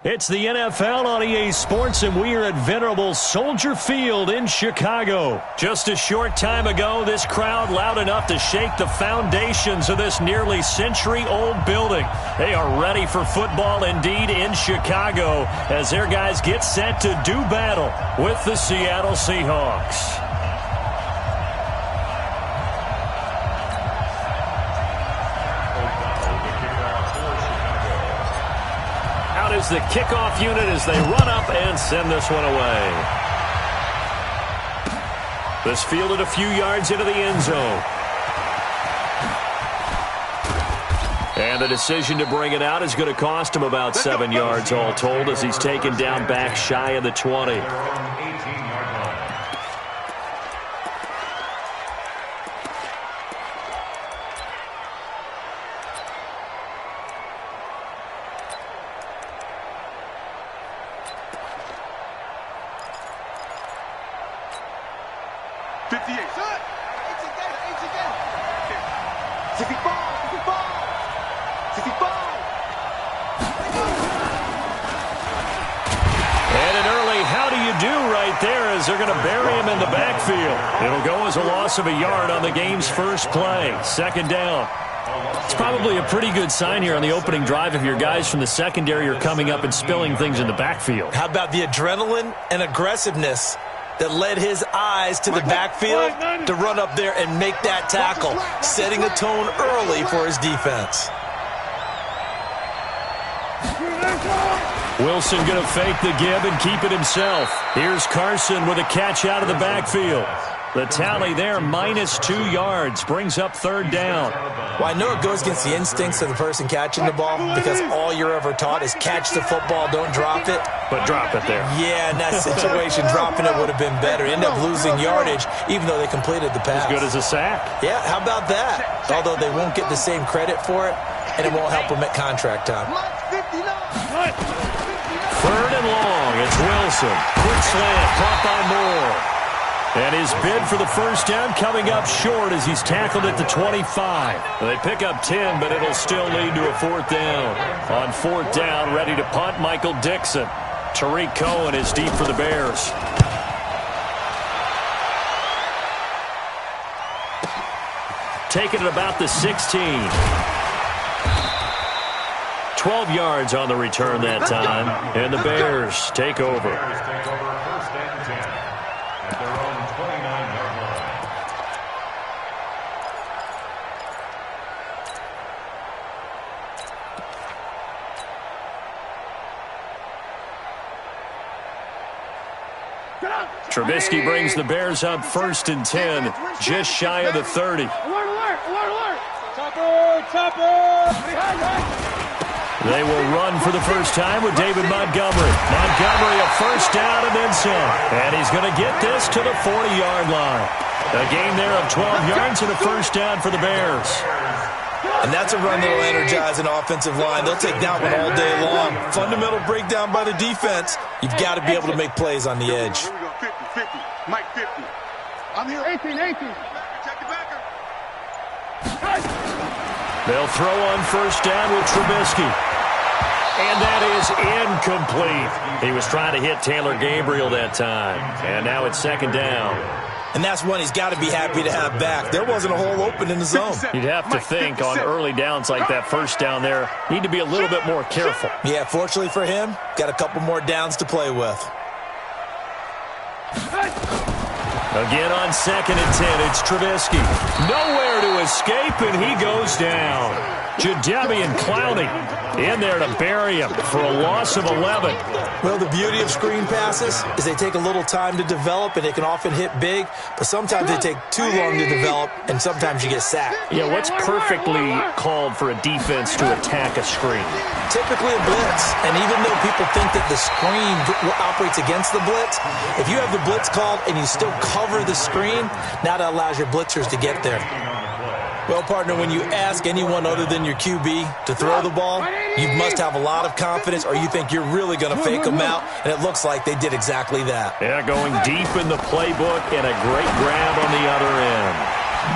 It's the NFL on EA Sports, and we are at venerable Soldier Field in Chicago. Just a short time ago, this crowd loud enough to shake the foundations of this nearly century-old building. They are ready for football indeed in Chicago as their guys get set to do battle with the Seattle Seahawks. Is the kickoff unit as they run up and send this one away. This fielded a few yards into the end zone. And the decision to bring it out is going to cost him about 7 yards all told as he's taken down back shy of the 20. They're going to bury him in the backfield. It'll go as a loss of a yard on the game's first play. Second down. It's probably a pretty good sign here on the opening drive if your guys from the secondary are coming up and spilling things in the backfield. How about the adrenaline and aggressiveness that led his eyes to the backfield to run up there and make that tackle, setting a tone early for his defense. Wilson going to fake the give and keep it himself. Here's Carson with a catch out of the backfield. The tally there, -2 yards, brings up third down. Well, I know it goes against the instincts of the person catching the ball because all you're ever taught is catch the football, don't drop it. But drop it there. Yeah, in that situation, dropping it would have been better. End up losing yardage, even though they completed the pass. As good as a sack. Yeah, how about that? Although they won't get the same credit for it, and it won't help them at contract time. Third and long, it's Wilson. Quick slant, caught by Moore. And his bid for the first down coming up short as he's tackled at the 25. They pick up 10, but it'll still lead to a fourth down. On fourth down, ready to punt, Michael Dixon. Tariq Cohen is deep for the Bears. Taking it about the 16. 12 yards on the return that time, and the Bears take over. Trubisky brings the Bears up 1st and 10, just shy of the 30. Alert, alert, alert, alert! Chopper, chopper! They will run for the first time with David Montgomery. Montgomery a first down and then some. And he's going to get this to the 40-yard line. A gain there of 12 yards and a first down for the Bears. And that's a run that will energize an offensive line. They'll take that one all day long. Fundamental breakdown by the defense. You've got to be able to make plays on the edge. Here we go, 50, 50, Mike 50. I'm here, 18, 18. Check the backer. They'll throw on first down with Trubisky. And that is incomplete. He was trying to hit Taylor Gabriel that time. And now it's second down. And that's one he's got to be happy to have back. There wasn't a hole open in the zone. You'd have to think on early downs like that first down there, need to be a little bit more careful. Yeah, fortunately for him, got a couple more downs to play with. Again on 2nd and 10, it's Trubisky. Nowhere to escape, and he goes down. Jadeveon Clowney in there to bury him for a loss of 11. Well, the beauty of screen passes is they take a little time to develop, and they can often hit big, but sometimes they take too long to develop, and sometimes you get sacked. Yeah, what's perfectly called for a defense to attack a screen? Typically a blitz, and even though people think that the screen operates against the blitz, if you have the blitz called and you still cover the screen, now that allows your blitzers to get there. Well, partner, when you ask anyone other than your QB to throw the ball, you must have a lot of confidence or you think you're really going to fake them out, and it looks like they did exactly that. Yeah, going deep in the playbook and a great grab on the other end.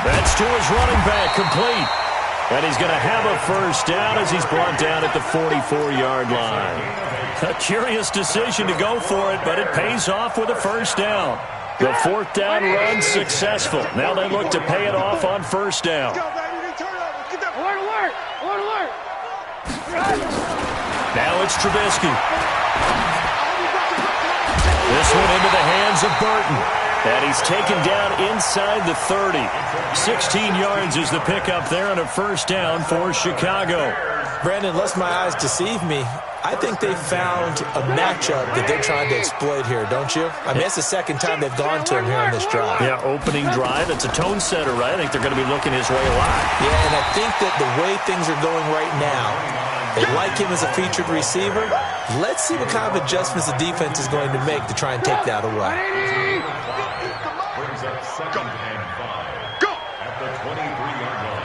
That's to his running back, complete. And he's going to have a first down as he's brought down at the 44-yard line. A curious decision to go for it, but it pays off with a first down. The fourth down run successful. Now they look to pay it off on first down. Now it's Trubisky. This one into the hands of Burton. And he's taken down inside the 30. 16 yards is the pickup there on a first down for Chicago. Brandon, lest my eyes deceive me, I think they found a matchup that they're trying to exploit here, don't you? I mean, it's the second time they've gone to him here on this drive. Yeah, opening drive. It's a tone setter, right? I think they're going to be looking his way a lot. Yeah, and I think that the way things are going right now, they like him as a featured receiver. Let's see what kind of adjustments the defense is going to make to try and take that away. Go! At the 23-yard line.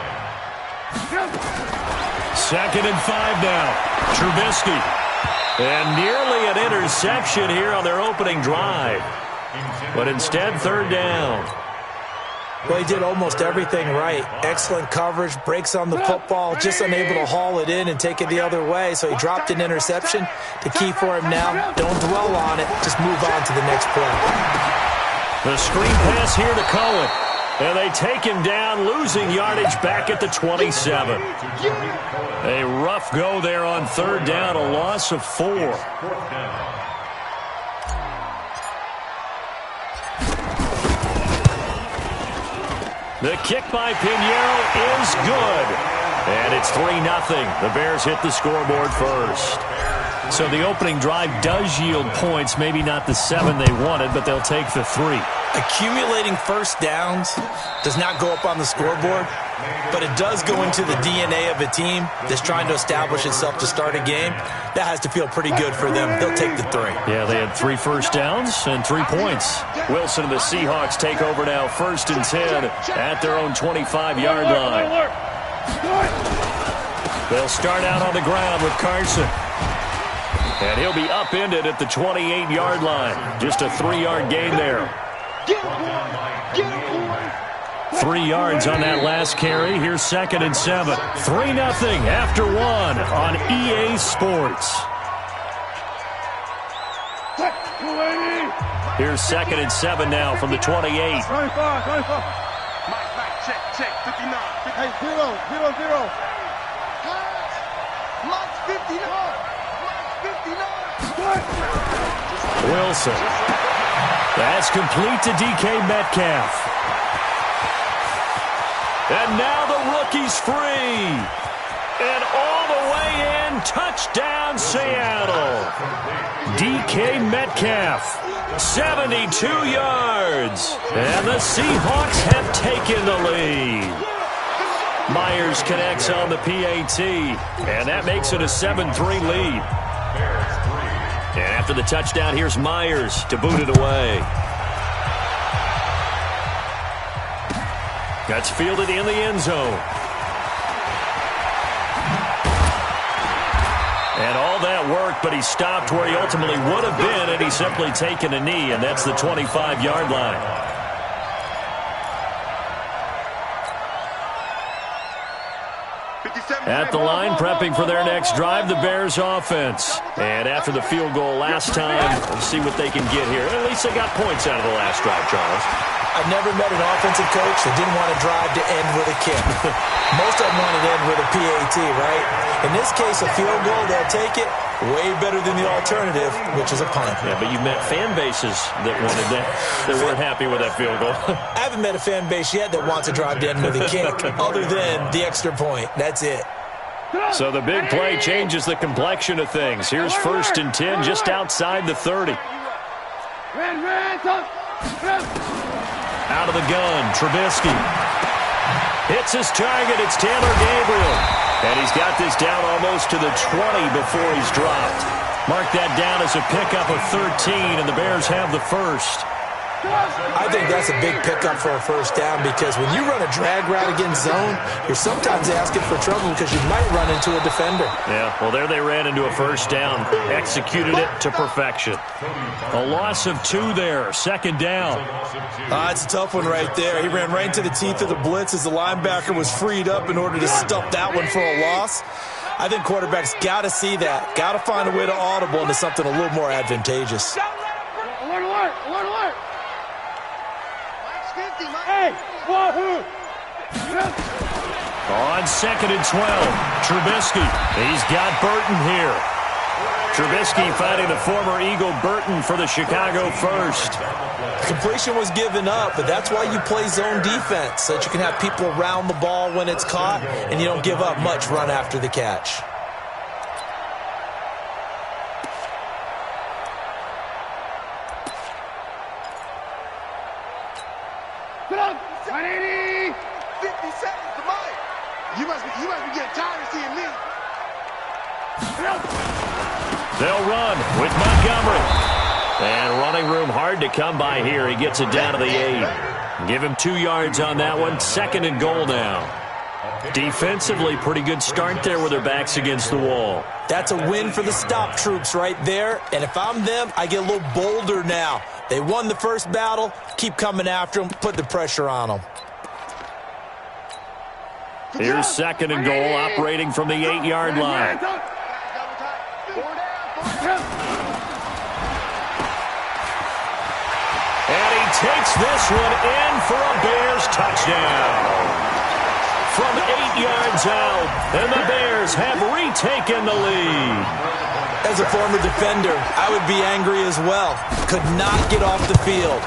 Second and 5 now. Trubisky. And nearly an interception here on their opening drive. But instead, third down. Well, he did almost everything right. Excellent coverage, breaks on the football, just unable to haul it in and take it the other way. So he dropped an interception. The key for him now, don't dwell on it. Just move on to the next play. The screen pass here to Cohen. And they take him down, losing yardage back at the 27. A rough go there on third down, a loss of 4. The kick by Pinheiro is good. And it's 3-0. The Bears hit the scoreboard first. So the opening drive does yield points, maybe not the 7 they wanted, but they'll take the 3. Accumulating first downs does not go up on the scoreboard, but it does go into the DNA of a team that's trying to establish itself to start a game. That has to feel pretty good for them. They'll take the 3. Yeah, they had 3 first downs and 3 points. Wilson and the Seahawks take over now, 1st and 10 at their own 25-yard line. They'll start out on the ground with Carson. And he'll be upended at the 28-yard line. Just a 3-yard gain there. 3 yards on that last carry. Here's 2nd and 7. 3-0 after 1 on EA Sports. Here's 2nd and 7 now from the 28. Mike, check, 59. Hey, 0. Mike, 59. Wilson. That's complete to DK Metcalf. And now the rookie's free. And all the way in, touchdown Seattle. DK Metcalf, 72 yards. And the Seahawks have taken the lead. Myers connects on the PAT. And that makes it a 7-3 lead. And after the touchdown, here's Myers to boot it away. That's fielded in the end zone. And all that worked, but he stopped where he ultimately would have been, and he's simply taken a knee, and that's the 25-yard line. At the line, prepping for their next drive, the Bears offense. And after the field goal last time, let's see what they can get here. At least they got points out of the last drive, Charles. I've never met an offensive coach that didn't want to drive to end with a kick. Most of them want to end with a PAT, right? In this case, a field goal, they'll take it. Way better than the alternative, which is a punt. Yeah, but you've met fan bases that wanted that, that weren't happy with that field goal. I haven't met a fan base yet that wants to drive to end with a kick, other than the extra point. That's it. So the big play changes the complexion of things. Here's 1st and 10 just outside the 30. Out of the gun, Trubisky. Hits his target, it's Taylor Gabriel. And he's got this down almost to the 20 before he's dropped. Mark that down as a pickup of 13, and the Bears have the first. I think that's a big pickup for a first down because when you run a drag route against zone, you're sometimes asking for trouble because you might run into a defender. Yeah, well, there they ran into a first down. Executed it to perfection. A loss of 2 there. Second down. It's a tough one right there. He ran right into the teeth of the blitz as the linebacker was freed up in order to stop that one for a loss. I think quarterbacks got to see that. Got to find a way to audible into something a little more advantageous. Alert, alert, alert, alert. Hey, wahoo! On 2nd and 12, Trubisky. He's got Burton here. Trubisky finding the former Eagle Burton for the Chicago first. Completion was given up, but that's why you play zone defense, so that you can have people around the ball when it's caught, and you don't give up much run after the catch. Get up! 180! 50 seconds to mine. You must be getting tired of seeing me. They'll run with Montgomery. And running room hard to come by here. He gets it down to the 8. Give him 2 yards on that one. 2nd and goal now. Defensively, pretty good start there with their backs against the wall. That's a win for the stop troops right there. And if I'm them, I get a little bolder now. They won the first battle. Keep coming after them. Put the pressure on them. Here's 2nd and goal, operating from the 8-yard line. And he takes this one in for a Bears touchdown. From 8 yards out, and the Bears have retaken the lead. As a former defender, I would be angry as well. Could not get off the field.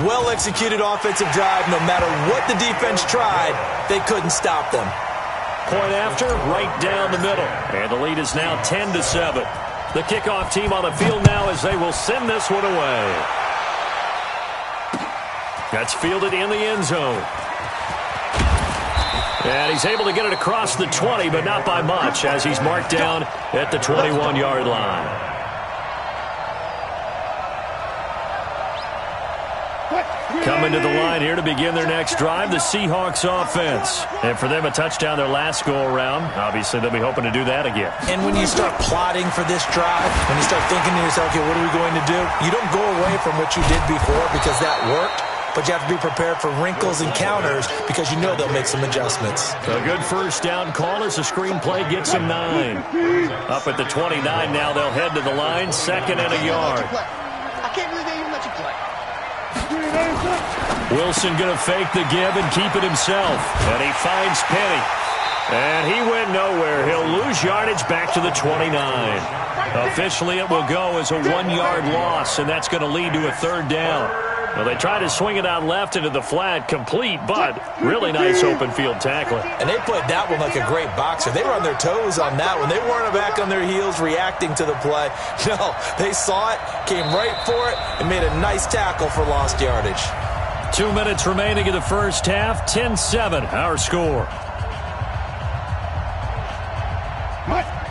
Well-executed offensive drive. No matter what the defense tried, they couldn't stop them. Point after, right down the middle. And the lead is now 10-7. The kickoff team on the field now as they will send this one away. That's fielded in the end zone. And he's able to get it across the 20, but not by much, as he's marked down at the 21-yard line. Coming to the line here to begin their next drive, the Seahawks offense. And for them, a touchdown their last go-around. Obviously, they'll be hoping to do that again. And when you start plotting for this drive, when you start thinking to yourself, okay, what are we going to do? You don't go away from what you did before because that worked. But you have to be prepared for wrinkles and counters because you know they'll make some adjustments. A good first down call as the screenplay gets them 9. Up at the 29 now, they'll head to the line, 2nd and a yard. I can't believe they even let you play. Wilson going to fake the give and keep it himself. And he finds Penny. And he went nowhere. He'll lose yardage back to the 29. Officially, it will go as a 1-yard loss, and that's going to lead to a 3rd down. Well, they tried to swing it out left into the flat, complete, but really nice open field tackling. And they played that one like a great boxer. They were on their toes on that one. They weren't back on their heels reacting to the play. No, they saw it, came right for it, and made a nice tackle for lost yardage. 2 minutes remaining in the first half, 10-7, our score.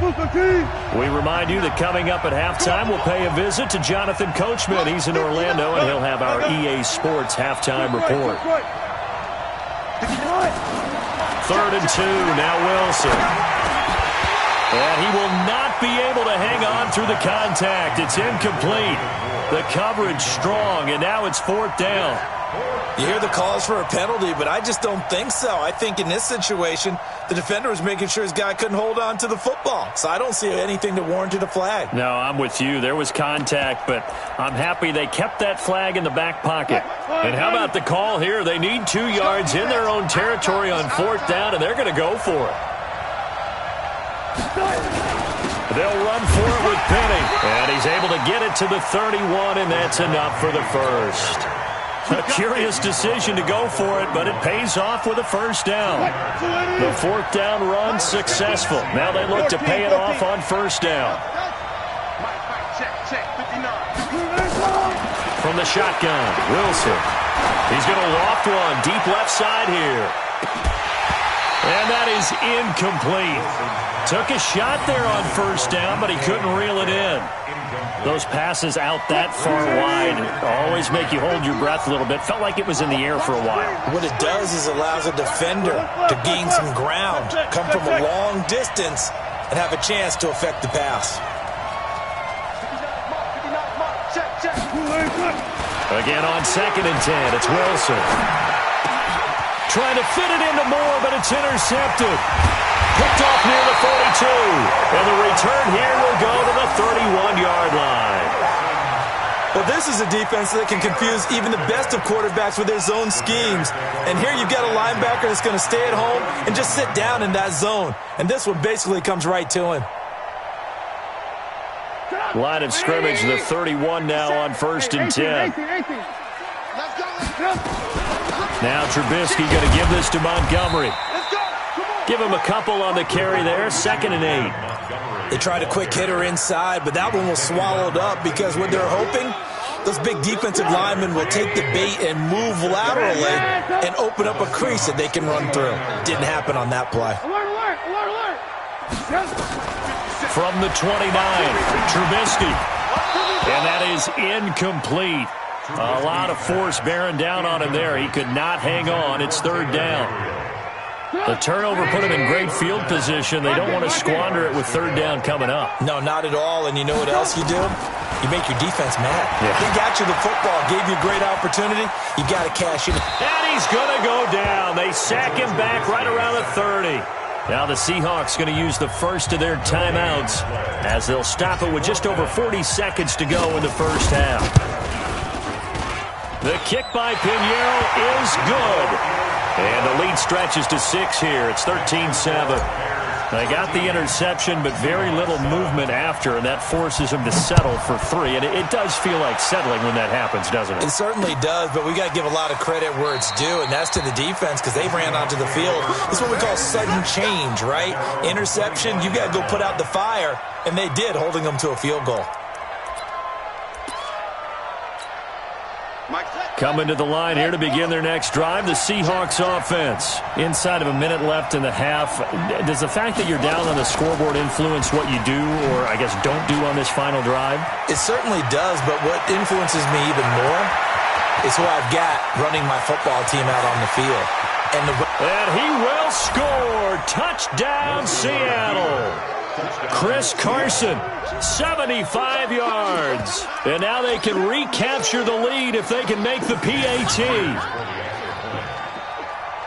We remind you that coming up at halftime, we'll pay a visit to Jonathan Coachman. He's in Orlando, and he'll have our EA Sports halftime report. 3rd and 2, now Wilson. And he will not be able to hang on through the contact. It's incomplete. The coverage strong, and now it's 4th down. You hear the calls for a penalty, but I just don't think so. I think in this situation, the defender was making sure his guy couldn't hold on to the football. So I don't see anything that warranted a flag. No, I'm with you. There was contact, but I'm happy they kept that flag in the back pocket. And how about the call here? They need 2 yards in their own territory on 4th down, and they're going to go for it. They'll run for it with Penny. And he's able to get it to the 31, and that's enough for the first. A curious decision to go for it, but it pays off with a 1st down. The 4th down run successful. Now they look to pay it off on 1st down. From the shotgun, Wilson. He's going to loft one deep left side here. And that is incomplete. Took a shot there on first down, but he couldn't reel it in. Those passes out that far wide always make you hold your breath a little bit. Felt like it was in the air for a while. What it does is allows a defender to gain some ground, come from a long distance, and have a chance to affect the pass. Again on 2nd and 10, it's Wilson. Trying to fit it into Moore, but it's intercepted. Picked off near the 42. And the return here will go to the 31-yard line. Well, this is a defense that can confuse even the best of quarterbacks with their zone schemes. And here you've got a linebacker that's going to stay at home and just sit down in that zone. And this one basically comes right to him. Line of scrimmage, the 31 now on 1st and 10. Now Trubisky going to give this to Montgomery. Give him a couple on the carry there, 2nd and 8. They tried a quick hitter inside, but that one was swallowed up because what they're hoping, those big defensive linemen will take the bait and move laterally and open up a crease that they can run through. Didn't happen on that play. From the 29, Trubisky. And that is incomplete. A lot of force bearing down on him there. He could not hang on. It's 3rd down. The turnover put him in great field position. They don't want to squander it with 3rd down coming up. No, not at all. And you know what else you do? You make your defense mad. Yeah. They got you the football, gave you a great opportunity. You got to cash in. And he's going to go down. They sack him back right around the 30. Now the Seahawks going to use the first of their timeouts as they'll stop it with just over 40 seconds to go in the first half. The kick by Pinheiro is good. And the lead stretches to 6 here. It's 13-7. They got the interception, but very little movement after, and that forces them to settle for 3. And it does feel like settling when that happens, doesn't it? It certainly does, but we got to give a lot of credit where it's due, and that's to the defense because they ran onto the field. This is what we call sudden change, right? Interception, you got to go put out the fire, and they did, holding them to a field goal. Coming to the line here to begin their next drive, the Seahawks offense. Inside of a minute left in the half, does the fact that you're down on the scoreboard influence what you do or, I guess, don't do on this final drive? It certainly does, but what influences me even more is who I've got running my football team out on the field. And he will score. Touchdown, Seattle. Chris Carson, 75 yards. And now they can recapture the lead if they can make the PAT.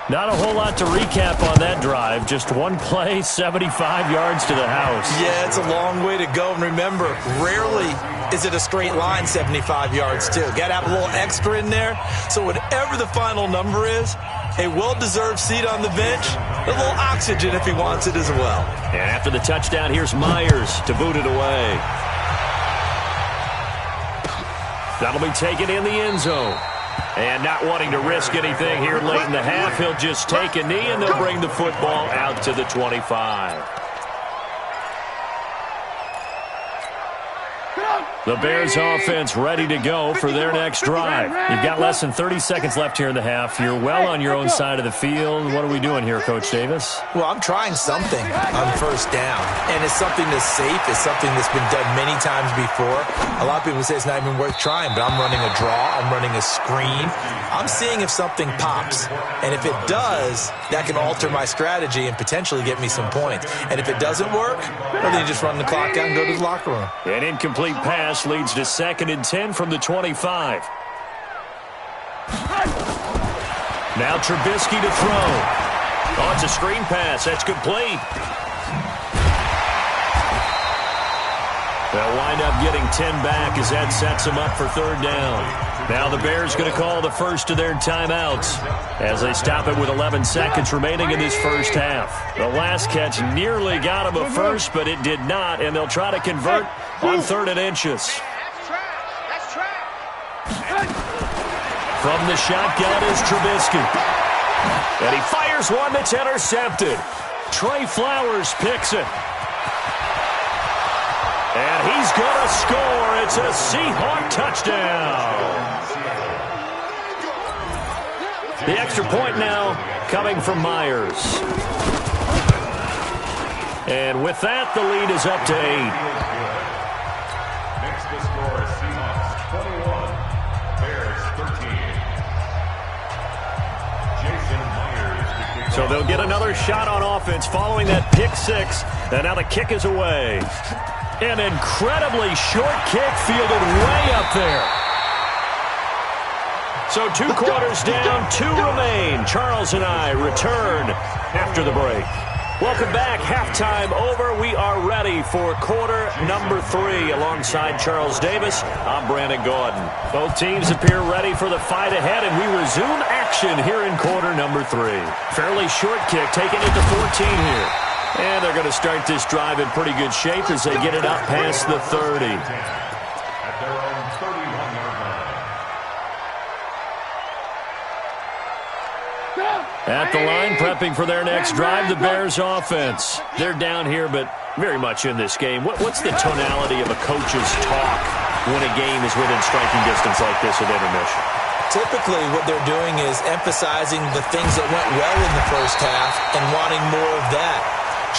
Not a whole lot to recap on that drive. Just one play, 75 yards to the house. Yeah, it's a long way to go. And remember, rarely is it a straight line 75 yards, too. Got to have a little extra in there. So whatever the final number is, a well-deserved seat on the bench, a little oxygen if he wants it as well. And after the touchdown, here's Myers to boot it away. That'll be taken in the end zone. And not wanting to risk anything here late in the half, he'll just take a knee, and they'll bring the football out to the 25. The Bears offense ready to go for their next drive. You've got less than 30 seconds left here in the half. You're well on your own side of the field. What are we doing here, Coach Davis? Well, I'm trying something on 1st down, and it's something that's safe. It's something that's been done many times before. A lot of people say it's not even worth trying, but I'm running a draw. I'm running a screen. I'm seeing if something pops, and if it does, that can alter my strategy and potentially get me some points. And if it doesn't work, well, then you just run the clock down and go to the locker room. An incomplete pass leads to 2nd and 10 from the 25. Now Trubisky to throw. Oh, it's a screen pass. That's complete. They'll wind up getting 10 back as that sets them up for 3rd down. Now the Bears going to call the first of their timeouts as they stop it with 11 seconds remaining in this first half. The last catch nearly got them a first, but it did not, and they'll try to convert on 3rd and inches. From the shotgun is Trubisky. And he fires one that's intercepted. Trey Flowers picks it. And he's going to score. It's a Seahawk touchdown. The extra point now coming from Myers. And with that, the lead is up to 8. Next to score is Seahawks 21, Bears 13. Jason Myers to kick So off. they'll get another shot on offense following that pick 6. And now the kick is away. An incredibly short kick fielded way up there. So 2 quarters down, 2 remain. Charles and I return after the break. Welcome back. Halftime over. We are ready for quarter number 3. Alongside Charles Davis, I'm Brandon Gaudin. Both teams appear ready for the fight ahead, and we resume action here in quarter number 3. Fairly short kick, taking it to 14 here. And they're going to start this drive in pretty good shape as they get it up past the 30. At their own 31-yard line. At the line, prepping for their next drive, the Bears offense. They're down here, but very much in this game. What's the tonality of a coach's talk when a game is within striking distance like this at intermission? Typically, what they're doing is emphasizing the things that went well in the first half and wanting more of that.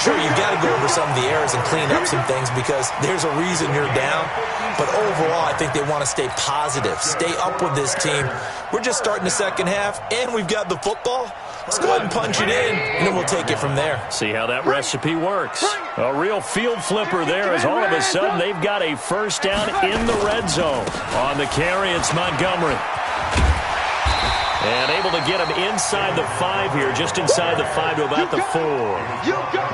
Sure, you've got to go over some of the errors and clean up some things because there's a reason you're down. But overall, I think they want to stay positive, stay up with this team. We're just starting the second half, and we've got the football. Let's go ahead and punch it in, and then we'll take it from there. See how that recipe works. A real field flipper there as all of a sudden they've got a first down in the red zone. On the carry, it's Montgomery. And able to get him inside the 5 here, just inside the 5 to about the 4.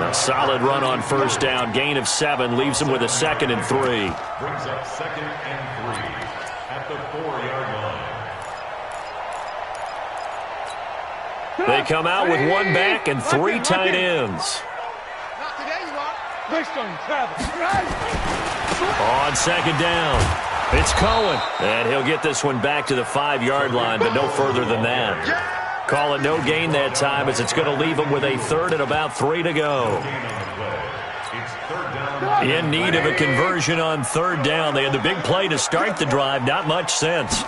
A solid run on first down, gain of 7, leaves him with a 2nd and 3. Brings up 2nd and 3 at the 4-yard line. They come out with 1 back and 3 tight ends. Not today, you are. Based on travel. On 2nd down, it's Cohen. And he'll get this one back to the 5-yard line, but no further than that. Call it no gain that time as it's going to leave him with a 3rd and about 3 to go. It's 3rd down. In need of a conversion on 3rd down. They had the big play to start the drive, not much sense.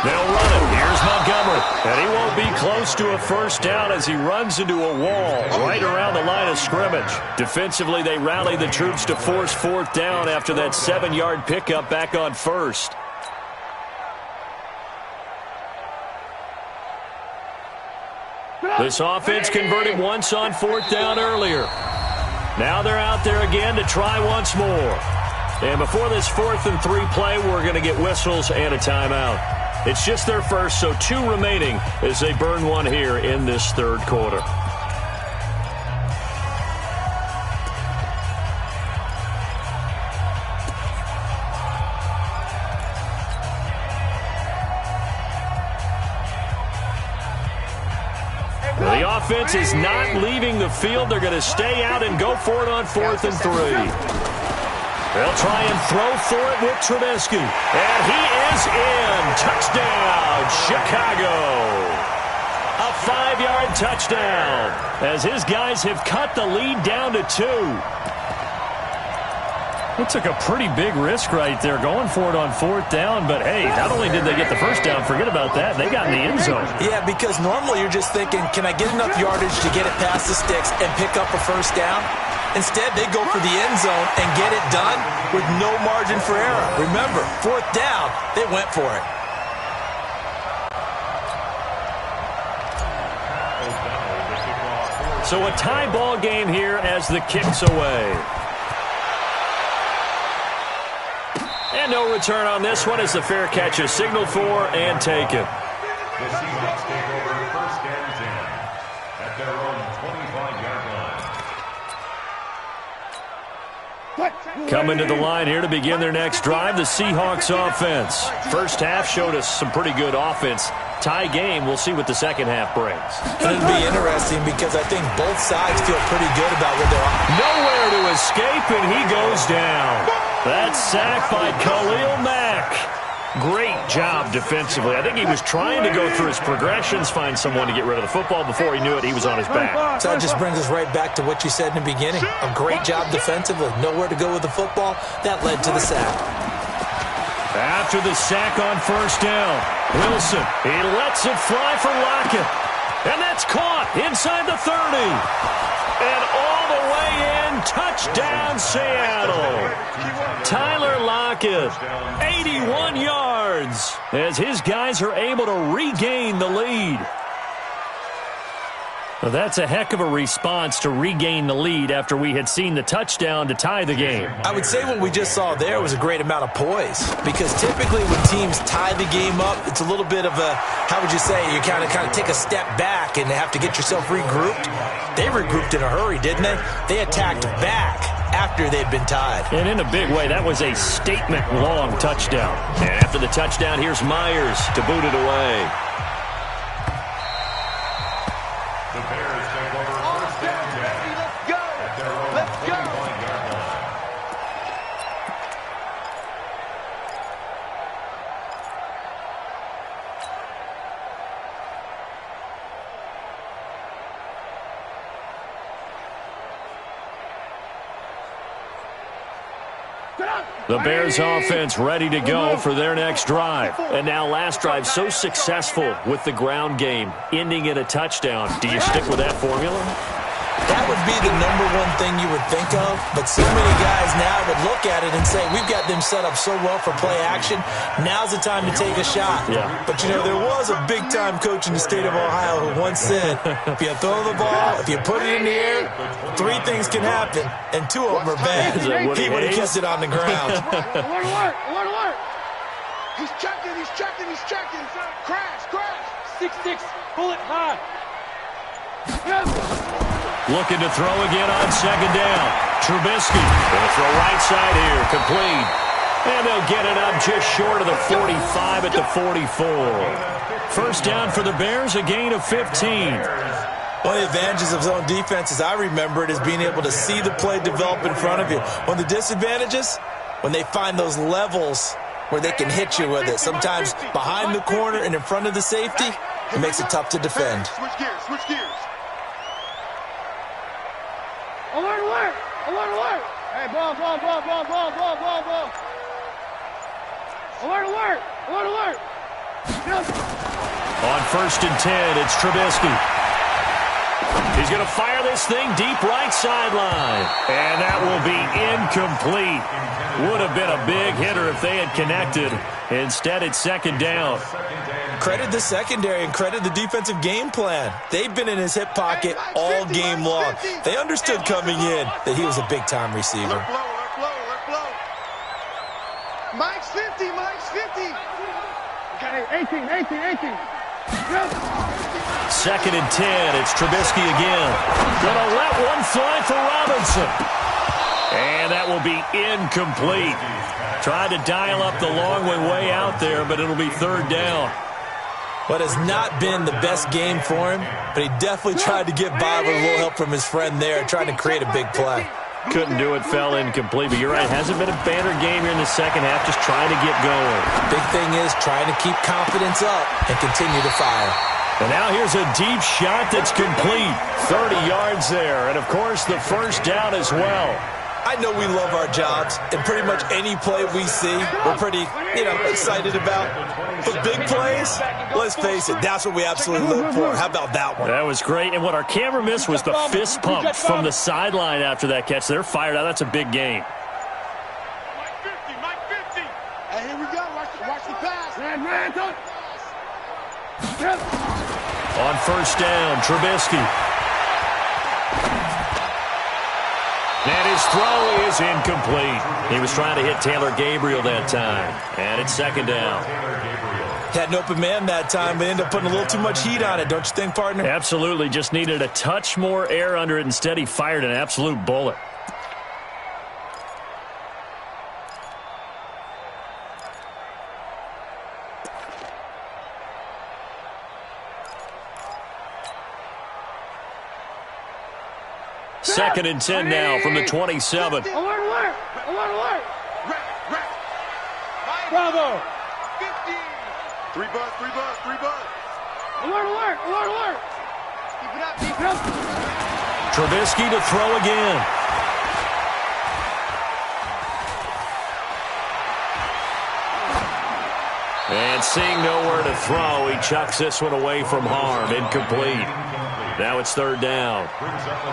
They'll run it. Here's Montgomery. And he won't be close to a first down as he runs into a wall right around the line of scrimmage. Defensively, they rally the troops to force 4th down after that 7-yard pickup back on 1st. This offense converted once on 4th down earlier. Now they're out there again to try once more. And before this 4th and 3 play, we're going to get whistles and a timeout. It's just their first, so 2 remaining as they burn one here in this 3rd quarter. The offense is not leaving the field. They're going to stay out and go for it on 4th and 3. They'll try and throw for it with Trubisky. And he is in. Touchdown, Chicago. A 5-yard touchdown as his guys have cut the lead down to 2. It took a pretty big risk right there going for it on 4th down. But, hey, not only did they get the first down, forget about that, they got in the end zone. Yeah, because normally you're just thinking, can I get enough yardage to get it past the sticks and pick up a first down? Instead, they go for the end zone and get it done with no margin for error. Remember, 4th down, they went for it. So a tie ball game here as the kick's away. And no return on this one as the fair catch is signaled for and taken. The Seahawks take over 1st and 10 at their own 25-yard line. Coming to the line here to begin their next drive, the Seahawks offense. First half showed us some pretty good offense. Tie game, we'll see what the second half brings. It'll be interesting because I think both sides feel pretty good about what they're on. Nowhere to escape, and he goes down. That's sacked by Khalil Mack. Great job defensively. I think he was trying to go through his progressions, find someone to get rid of the football. Before he knew it, he was on his back. So that just brings us right back to what you said in the beginning. A great job defensively. Nowhere to go with the football. That led to the sack. After the sack on first down, Wilson, he lets it fly for Lockett. And that's caught inside the 30. And all the way in, touchdown Seattle. Tyler Lockett, 81 yards, as his guys are able to regain the lead. Well, that's a heck of a response to regain the lead after we had seen the touchdown to tie the game. I would say what we just saw there was a great amount of poise, because typically when teams tie the game up, it's a little bit of a, how would you say, you kind of take a step back and have to get yourself regrouped. They regrouped in a hurry, didn't they? They attacked back after they'd been tied. And in a big way, that was a statement-long touchdown. And after the touchdown, here's Myers to boot it away. The Bears take over first down 10 at their own 25-yard line. The Bears offense ready to go for their next drive. And now last drive so successful with the ground game, ending in a touchdown. Do you stick with that formula? That would be the number one thing you would think of, but so many guys now would look at it and say, we've got them set up so well for play action, now's the time to take a shot. Yeah. But, you know, there was a big-time coach in the state of Ohio who once said, if you throw the ball, if you put it in the air, 3 things can happen, and 2 of them are bad. He would have kept it on the ground. Alert. He's checking. Crash. 6-6, pull it high. Looking to throw again on second down. Trubisky going to throw right side here, complete. And they'll get it up just short of the 45 at the 44. First down for the Bears, a gain of 15. One of the advantages of zone defense, as I remember it, is being able to see the play develop in front of you. One of the disadvantages, when they find those levels where they can hit you with it, sometimes behind the corner and in front of the safety, it makes it tough to defend. Switch gears. Alert. Hey, ball. Alert. On first and 10, it's Trubisky. He's going to fire this thing deep right sideline. And that will be incomplete. Would have been a big hitter if they had connected. Instead, it's second down. Credit the secondary and credit the defensive game plan. They've been in his hip pocket all game long. They understood coming in that he was a big-time receiver. Let blow. Mike's 50. Okay, 18. Second and 10, it's Trubisky again. Gonna let one fly for Robinson. And that will be incomplete. Tried to dial up the long way out there, but it'll be third down. What has not been the best game for him, but he definitely tried to get by with a little help from his friend there, trying to create a big play. Couldn't do it, fell incomplete. But you're right, hasn't been a banner game here in the second half, just trying to get going. Big thing is trying to keep confidence up and continue to fire. And now here's a deep shot that's complete. 30 yards there. And, of course, the first down as well. I know we love our jobs, and pretty much any play we see, we're pretty, excited about. But big plays, let's face it, that's what we absolutely live for. How about that one? That was great. And what our camera missed was the fist pump from the sideline after that catch. They're fired out. That's a big game. Mike 50. Hey, here we go. Watch the pass. On first down, Trubisky. And his throw is incomplete. He was trying to hit Taylor Gabriel that time. And it's second down. Had an open man that time, but ended up putting a little too much heat on it, don't you think, partner? Absolutely. Just needed a touch more air under it. Instead, he fired an absolute bullet. Second and 10 now from the 27. Alert. Bravo. 50. 3 buzz. Alert. Keep it up. Trubisky to throw again. And seeing nowhere to throw, he chucks this one away from harm. Incomplete. Now it's third down.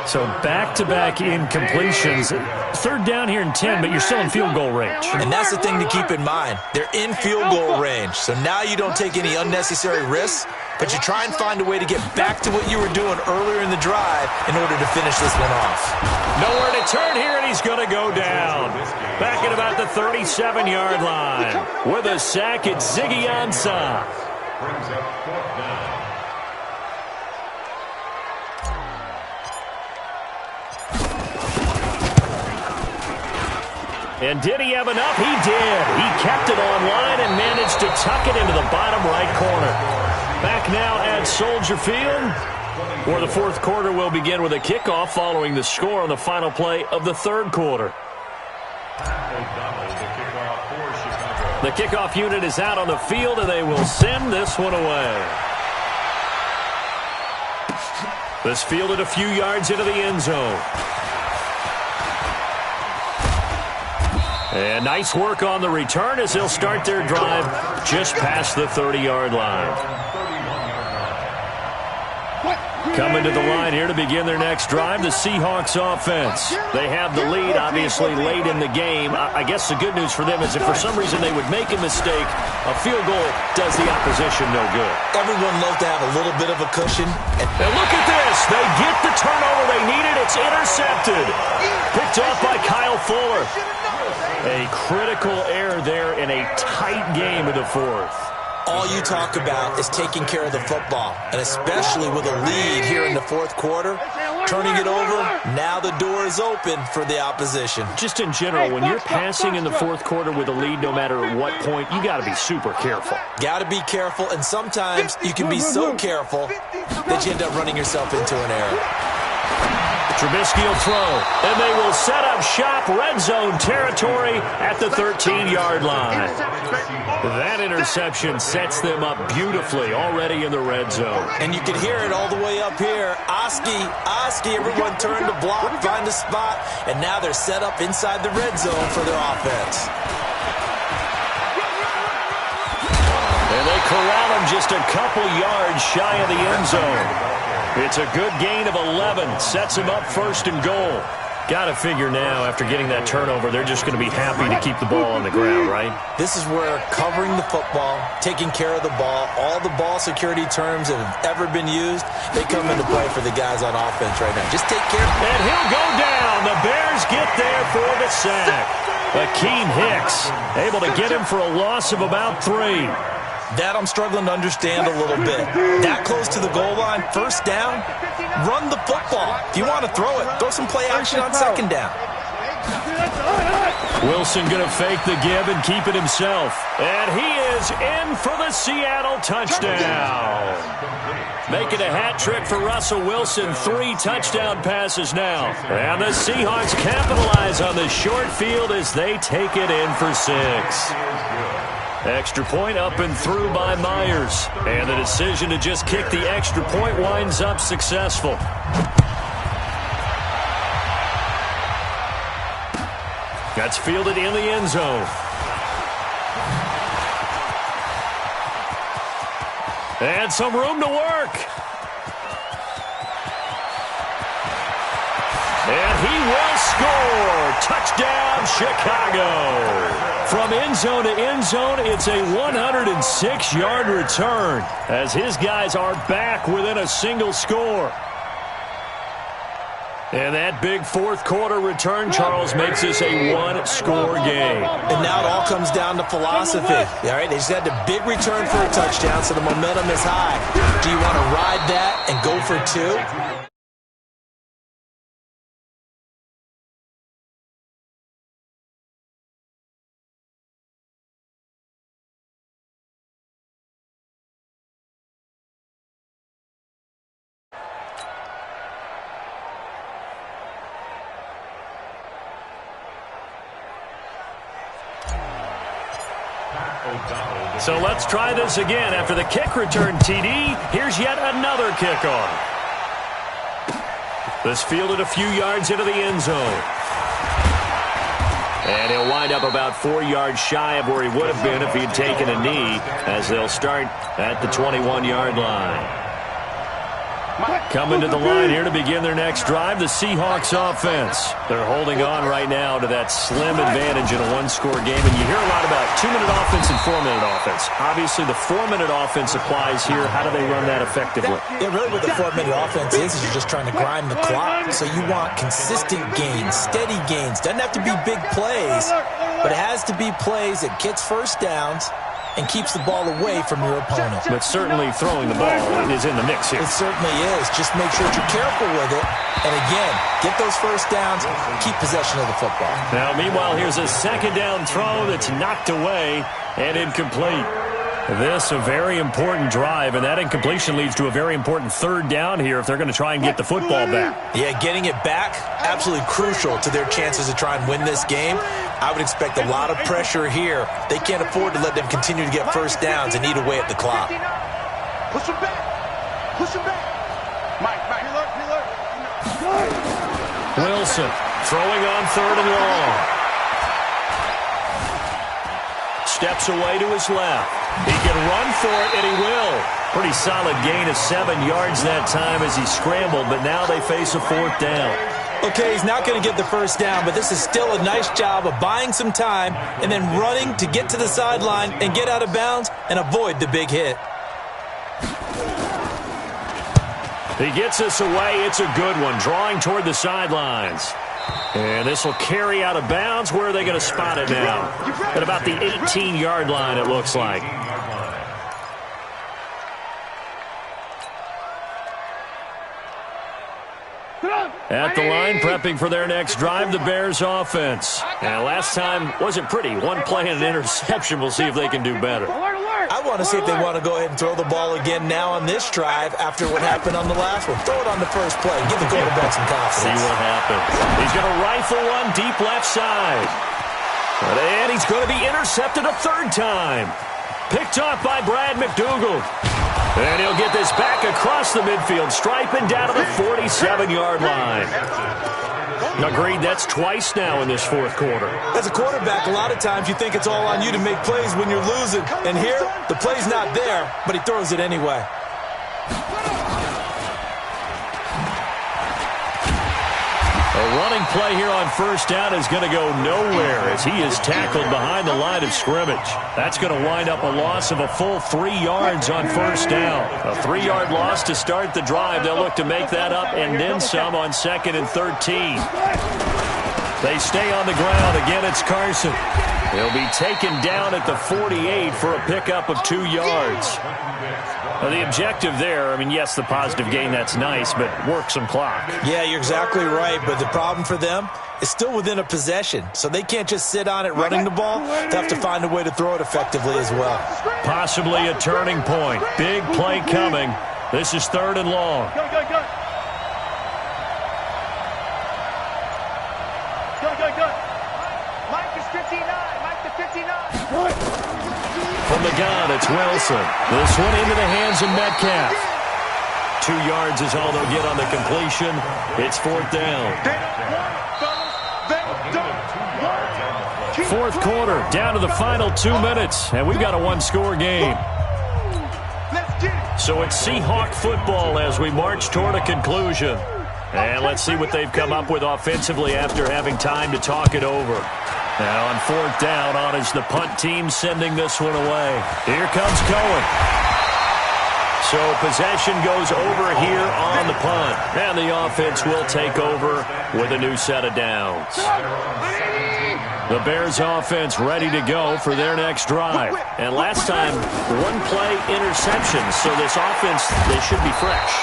So back-to-back incompletions. Third down here in 10, but you're still in field goal range. And that's the thing to keep in mind. They're in field goal range. So now you don't take any unnecessary risks, but you try and find a way to get back to what you were doing earlier in the drive in order to finish this one off. Nowhere to turn here, and he's going to go down. Back at about the 37-yard line. With a sack, it's Ziggy Ansah. Brings up fourth down. And did he have enough? He did. He kept it online and managed to tuck it into the bottom right corner. Back now at Soldier Field, where the fourth quarter will begin with a kickoff following the score on the final play of the third quarter. The kickoff unit is out on the field, and they will send this one away. This fielded a few yards into the end zone. And nice work on the return as they'll start their drive just past the 30-yard line. Coming to the line here to begin their next drive, the Seahawks offense. They have the lead, obviously, late in the game. I guess the good news for them is if for some reason they would make a mistake, a field goal does the opposition no good. Everyone loves to have a little bit of a cushion. And look at this. They get the turnover they needed. It's intercepted. Picked off by Kyle Fuller. A critical error there in a tight game of the fourth. All you talk about is taking care of the football, and especially with a lead here in the fourth quarter, turning it over, now the door is open for the opposition. Just in general, when you're passing in the fourth quarter with a lead, no matter at what point, you got to be super careful. Got to be careful, and sometimes you can be so careful that you end up running yourself into an error. Trubisky will throw, and they will set up shop, red zone territory at the 13-yard line. That interception sets them up beautifully already in the red zone. And you can hear it all the way up here. Oski, everyone turned to block, find a spot, and now they're set up inside the red zone for their offense. And they corral him just a couple yards shy of the end zone. It's a good gain of 11. Sets him up first and goal. Got to figure now, after getting that turnover, they're just going to be happy to keep the ball on the ground, right? This is where covering the football, taking care of the ball, all the ball security terms that have ever been used, they come into play for the guys on offense right now. Just take care. And he'll go down. The Bears get there for the sack. Akeem Hicks able to get him for a loss of about 3. That I'm struggling to understand a little bit. That close to the goal line, first down, run the football. If you want to throw it, throw some play action on second down. Wilson going to fake the give and keep it himself. And he is in for the Seattle touchdown. Making a hat trick for Russell Wilson. 3 touchdown passes now. And the Seahawks capitalize on the short field as they take it in for 6. Extra point up and through by Myers. And the decision to just kick the extra point winds up successful. That's fielded in the end zone. And some room to work. And he will score. Touchdown, Chicago. From end zone to end zone, it's a 106-yard return as his guys are back within a single score. And that big fourth quarter return, Charles, makes this a 1-score game. And now it all comes down to philosophy. All right, they just had a big return for a touchdown, so the momentum is high. Do you want to ride that and go for 2? So let's try this again. After the kick return TD, here's yet another kickoff. This fielded a few yards into the end zone. And he'll wind wind up about 4 yards shy of where he would have been if he had taken a knee, as they'll start at the 21-yard line. Coming to the line here to begin their next drive, the Seahawks offense. They're holding on right now to that slim advantage in a one-score game. And you hear a lot about 2-minute offense and 4-minute offense. Obviously, the 4-minute offense applies here. How do they run that effectively? Yeah, really what the 4-minute offense is you're just trying to grind the clock. So you want consistent gains, steady gains. Doesn't have to be big plays, but it has to be plays that gets first downs and keeps the ball away from your opponent. But certainly throwing the ball is in the mix here. It certainly is. Just make sure that you're careful with it. And again, get those first downs, keep possession of the football. Now, meanwhile, here's a second down throw that's knocked away and incomplete. This a very important drive, and that incompletion leads to a very important third down here if they're going to try and get the football back. Yeah, getting it back, absolutely crucial to their chances to try and win this game. I would expect a lot of pressure here. They can't afford to let them continue to get first downs and eat away at the clock. Push him back. Push him back. Mike. Wilson throwing on 3rd and long. Steps away to his left. He can run for it, and he will. Pretty solid gain of 7 yards that time as he scrambled, but now they face a 4th down. Okay, he's not going to get the first down, but this is still a nice job of buying some time and then running to get to the sideline and get out of bounds and avoid the big hit. He gets this away. It's a good one, drawing toward the sidelines. And this will carry out of bounds. Where are they going to spot it now? At about the 18-yard line, it looks like. At the line, prepping for their next drive, the Bears offense. And last time wasn't pretty. One play and an interception. We'll see if they can do better. I want to see if they want to go ahead and throw the ball again now on this drive after what happened on the last one. Throw it on the first play. Give the quarterback some confidence. See what happens. He's going to rifle one deep left side. And he's going to be intercepted a 3rd time. Picked off by Brad McDougald. And he'll get this back across the midfield stripe and down to the 47-yard line. Agreed, that's twice now in this 4th quarter. As a quarterback, a lot of times you think it's all on you to make plays when you're losing. And here, the play's not there, but he throws it anyway. A running play here on 1st down is going to go nowhere as he is tackled behind the line of scrimmage. That's going to wind up a loss of a full 3 yards on 1st down. A 3-yard loss to start the drive. They'll look to make that up and then some on 2nd and 13. They stay on the ground. Again, it's Carson. He'll be taken down at the 48 for a pickup of 2 yards. Well, the objective there, I mean, yes, the positive gain, that's nice, but work some clock. Yeah, you're exactly right, but the problem for them is still within a possession, so they can't just sit on it running the ball. They have to find a way to throw it effectively as well. Possibly a turning point. Big play coming. This is 3rd and long. Go. Mike is 59. Mike to 59. From the gun, it's Wilson. This one into the hands of Metcalf. 2 yards is all they'll get on the completion. It's 4th down. 4th quarter, down to the final 2 minutes, and we've got a 1-score game. So it's Seahawk football as we march toward a conclusion. And let's see what they've come up with offensively after having time to talk it over. Now on 4th down, on is the punt team sending this one away. Here comes Cohen. So possession goes over here on the punt. And the offense will take over with a new set of downs. The Bears offense ready to go for their next drive. And last time, 1-play interception. So this offense, they should be fresh.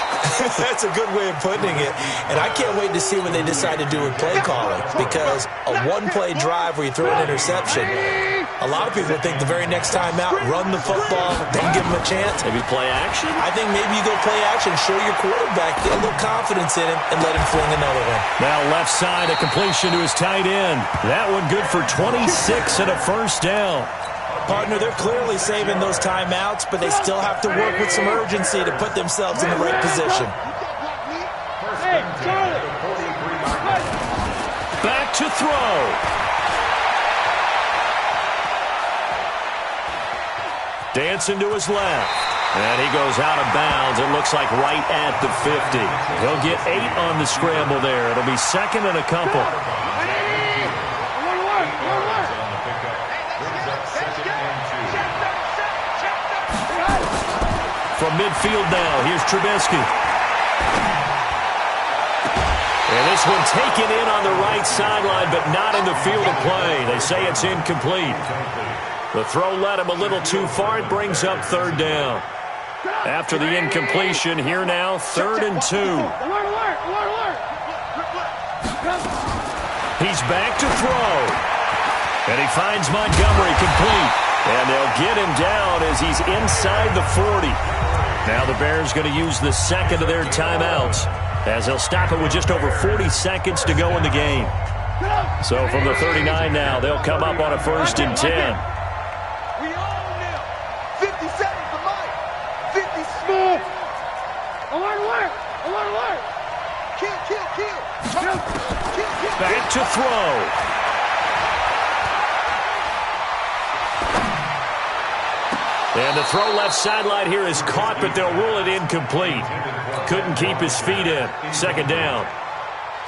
That's a good way of putting it. And I can't wait to see what they decide to do with play calling. Because a 1-play drive where you throw an interception, a lot of people think the very next time out, run the football, don't give them a chance. Maybe play action? I think maybe you go play action, show your quarterback, get a little confidence in him, and let him fling another one. Now left side, a completion to his tight end. That one good for 26 and a 1st down. Partner, they're clearly saving those timeouts, but they still have to work with some urgency to put themselves in the right position. Hey, Charlie! Back to throw. Dancing to his left. And he goes out of bounds. It looks like right at the 50. He'll get 8 on the scramble there. It'll be second and a couple. From midfield now, here's Trubisky. And this one taken in on the right sideline, but not in the field of play. They say it's incomplete. The throw led him a little too far. It brings up third down. After the incompletion, here now, 3rd and 2. He's back to throw. And he finds Montgomery complete. And they'll get him down as he's inside the 40. Now the Bears going to use the second of their timeouts, as they'll stop it with just over 40 seconds to go in the game. So from the 39 now, they'll come up on a 1st and 10. We own them. 50 seconds to Mike. 50 smooth. Alert. Kill. Back to throw. And the throw left sideline here is caught, but they'll rule it incomplete. Couldn't keep his feet in. 2nd down.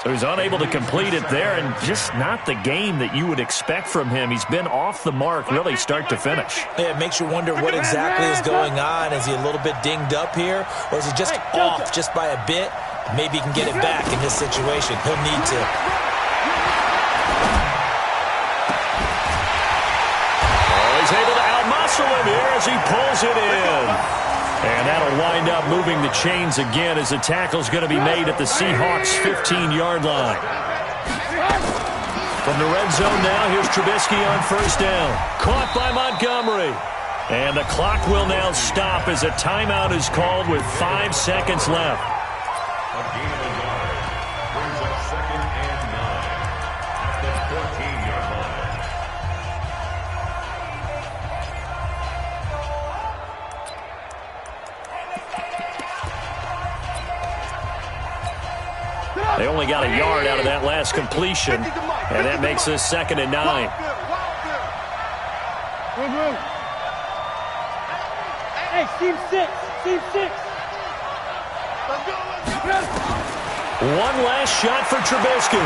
So he's unable to complete it there, and just not the game that you would expect from him. He's been off the mark really start to finish. Yeah, it makes you wonder what exactly is going on. Is he a little bit dinged up here, or is he just off just by a bit? Maybe he can get it back in this situation. He'll need to. He's able to outmuscle him here as he pulls it in. And that'll wind up moving the chains again as the tackle's going to be made at the Seahawks' 15-yard line. From the red zone now, here's Trubisky on 1st down. Caught by Montgomery. And the clock will now stop as a timeout is called with 5 seconds left. A gain of a yard brings up 2nd and 9 at the 14-yard line. They only got a yard out of that last completion, and that makes this 2nd and 9. Hey, team 6. Let's go. One last shot for Trubisky.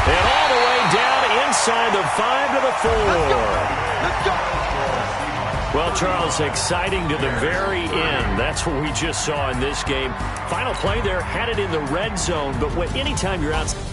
And all the way down inside the 5 to the 4. Well, Charles, exciting to the very end. That's what we just saw in this game. Final play there, had it in the red zone, but anytime you're outside.